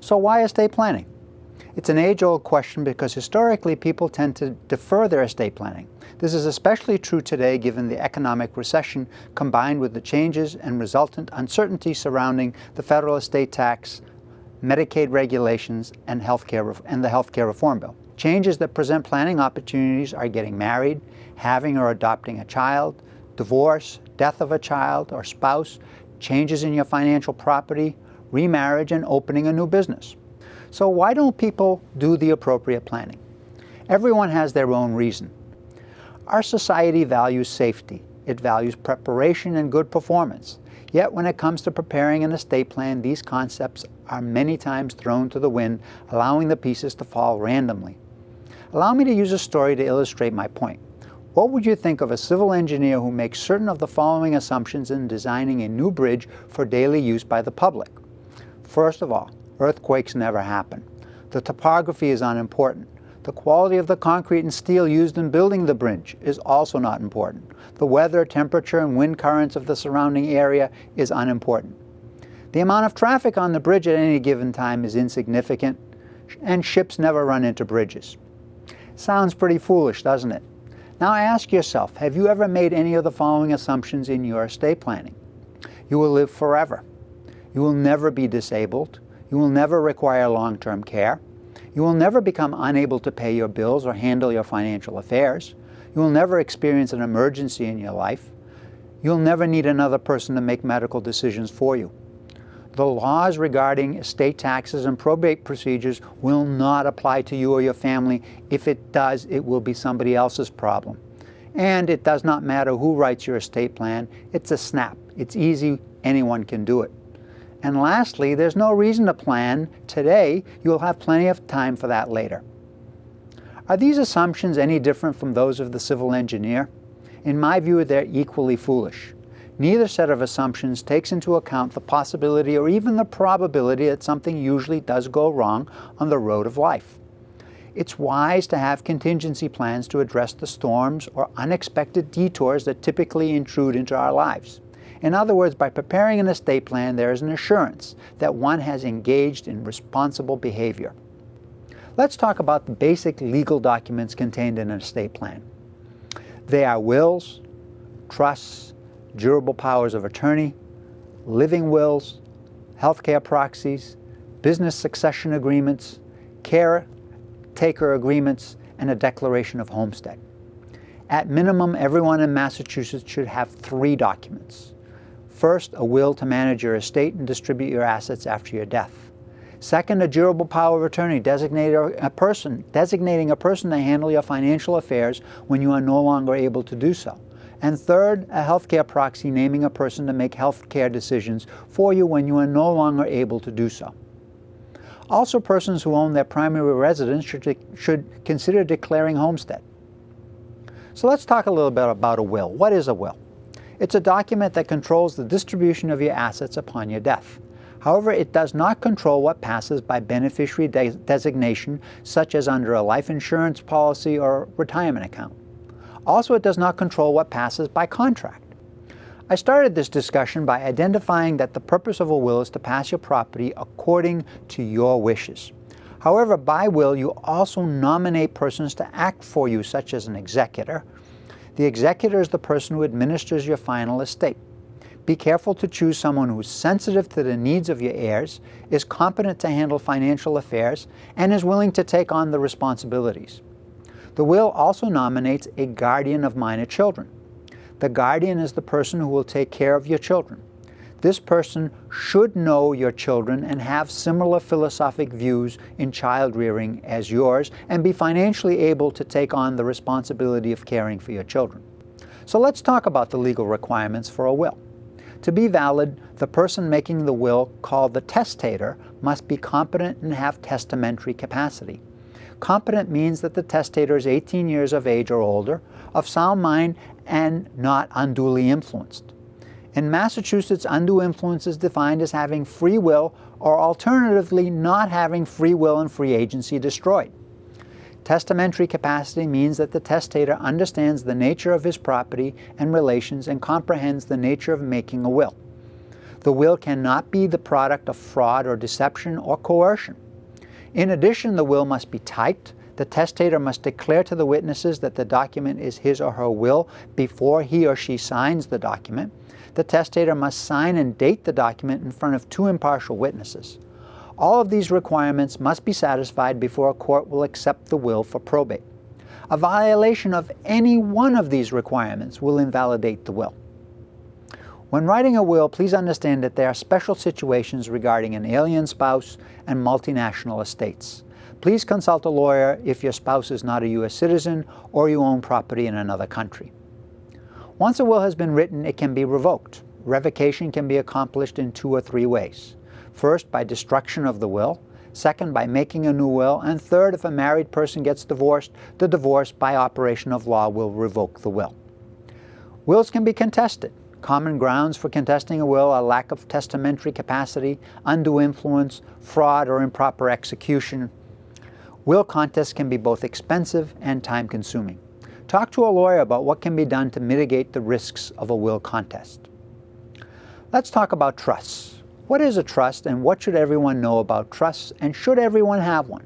So why estate planning? It's an age-old question because historically people tend to defer their estate planning. This is especially true today given the economic recession combined with the changes and resultant uncertainty surrounding the federal estate tax, Medicaid regulations, and the healthcare reform bill. Changes that present planning opportunities are getting married, having or adopting a child, divorce, death of a child or spouse, changes in your financial property, remarriage, and opening a new business. So why don't people do the appropriate planning? Everyone has their own reason. Our society values safety. It values preparation and good performance. Yet when it comes to preparing an estate plan, these concepts are many times thrown to the wind, allowing the pieces to fall randomly. Allow me to use a story to illustrate my point. What would you think of a civil engineer who makes certain of the following assumptions in designing a new bridge for daily use by the public? First of all, earthquakes never happen. The topography is unimportant. The quality of the concrete and steel used in building the bridge is also not important. The weather, temperature, and wind currents of the surrounding area is unimportant. The amount of traffic on the bridge at any given time is insignificant, and ships never run into bridges. Sounds pretty foolish, doesn't it? Now ask yourself, have you ever made any of the following assumptions in your estate planning? You will live forever. You will never be disabled. You will never require long-term care. You will never become unable to pay your bills or handle your financial affairs. You will never experience an emergency in your life. You'll never need another person to make medical decisions for you. The laws regarding estate taxes and probate procedures will not apply to you or your family. If it does, it will be somebody else's problem. And it does not matter who writes your estate plan. It's a snap. It's easy. Anyone can do it. And lastly, there's no reason to plan today. You'll have plenty of time for that later. Are these assumptions any different from those of the civil engineer? In my view, they're equally foolish. Neither set of assumptions takes into account the possibility or even the probability that something usually does go wrong on the road of life. It's wise to have contingency plans to address the storms or unexpected detours that typically intrude into our lives. In other words, by preparing an estate plan, there is an assurance that one has engaged in responsible behavior. Let's talk about the basic legal documents contained in an estate plan. They are wills, trusts, durable powers of attorney, living wills, healthcare proxies, business succession agreements, caretaker agreements, and a declaration of homestead. At minimum, everyone in Massachusetts should have 3 documents. First, a will to manage your estate and distribute your assets after your death. Second, a durable power of attorney designating a person to handle your financial affairs when you are no longer able to do so. And third, a healthcare proxy naming a person to make healthcare decisions for you when you are no longer able to do so. Also, persons who own their primary residence should consider declaring homestead. So let's talk a little bit about a will. What is a will? It's a document that controls the distribution of your assets upon your death. However, it does not control what passes by beneficiary designation, such as under a life insurance policy or retirement account. Also, it does not control what passes by contract. I started this discussion by identifying that the purpose of a will is to pass your property according to your wishes. However, by will, you also nominate persons to act for you, such as an executor. The executor is the person who administers your final estate. Be careful to choose someone who is sensitive to the needs of your heirs, is competent to handle financial affairs, and is willing to take on the responsibilities. The will also nominates a guardian of minor children. The guardian is the person who will take care of your children. This person should know your children and have similar philosophic views in child rearing as yours and be financially able to take on the responsibility of caring for your children. So let's talk about the legal requirements for a will. To be valid, the person making the will, called the testator, must be competent and have testamentary capacity. Competent means that the testator is 18 years of age or older, of sound mind, and not unduly influenced. In Massachusetts, undue influence is defined as having free will or alternatively not having free will and free agency destroyed. Testamentary capacity means that the testator understands the nature of his property and relations and comprehends the nature of making a will. The will cannot be the product of fraud or deception or coercion. In addition, the will must be typed. The testator must declare to the witnesses that the document is his or her will before he or she signs the document. The testator must sign and date the document in front of two impartial witnesses. All of these requirements must be satisfied before a court will accept the will for probate. A violation of any one of these requirements will invalidate the will. When writing a will, please understand that there are special situations regarding an alien spouse and multinational estates. Please consult a lawyer if your spouse is not a U.S. citizen or you own property in another country. Once a will has been written, it can be revoked. Revocation can be accomplished in 2 or 3 ways. First, by destruction of the will. Second, by making a new will. And third, if a married person gets divorced, the divorce by operation of law will revoke the will. Wills can be contested. Common grounds for contesting a will are lack of testamentary capacity, undue influence, fraud, or improper execution. Will contests can be both expensive and time-consuming. Talk to a lawyer about what can be done to mitigate the risks of a will contest. Let's talk about trusts. What is a trust, and what should everyone know about trusts, and should everyone have one?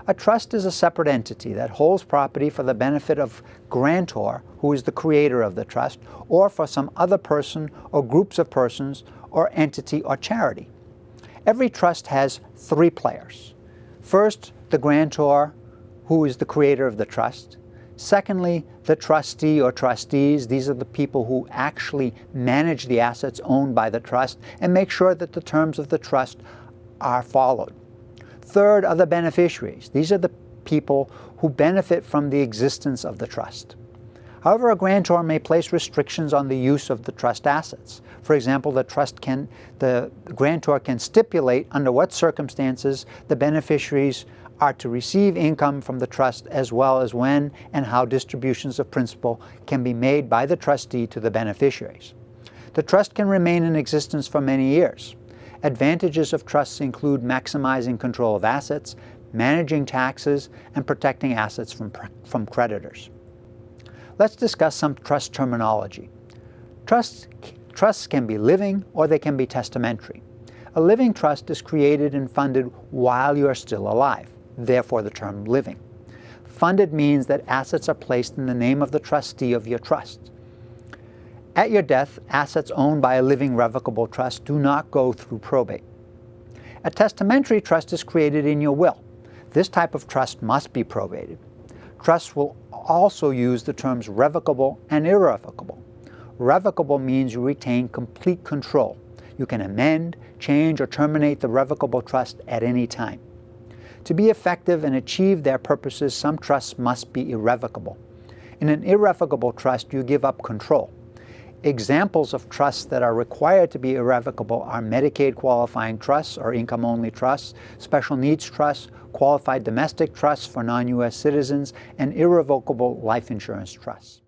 A trust is a separate entity that holds property for the benefit of grantor, who is the creator of the trust, or for some other person or groups of persons or entity or charity. Every trust has 3 players. First, the grantor, who is the creator of the trust. Secondly, the trustee or trustees. These are the people who actually manage the assets owned by the trust and make sure that the terms of the trust are followed. Third are the beneficiaries. These are the people who benefit from the existence of the trust. However, a grantor may place restrictions on the use of the trust assets. For example, the grantor can stipulate under what circumstances the beneficiaries are to receive income from the trust, as well as when and how distributions of principal can be made by the trustee to the beneficiaries. The trust can remain in existence for many years. Advantages of trusts include maximizing control of assets, managing taxes, and protecting assets from creditors. Let's discuss some trust terminology. Trusts can be living or they can be testamentary. A living trust is created and funded while you are still alive, therefore the term living. Funded means that assets are placed in the name of the trustee of your trust. At your death, assets owned by a living revocable trust do not go through probate. A testamentary trust is created in your will. This type of trust must be probated. Trusts will also use the terms revocable and irrevocable. Revocable means you retain complete control. You can amend, change, or terminate the revocable trust at any time. To be effective and achieve their purposes, some trusts must be irrevocable. In an irrevocable trust, you give up control. Examples of trusts that are required to be irrevocable are Medicaid qualifying trusts or income-only trusts, special needs trusts, qualified domestic trusts for non-U.S. citizens, and irrevocable life insurance trusts.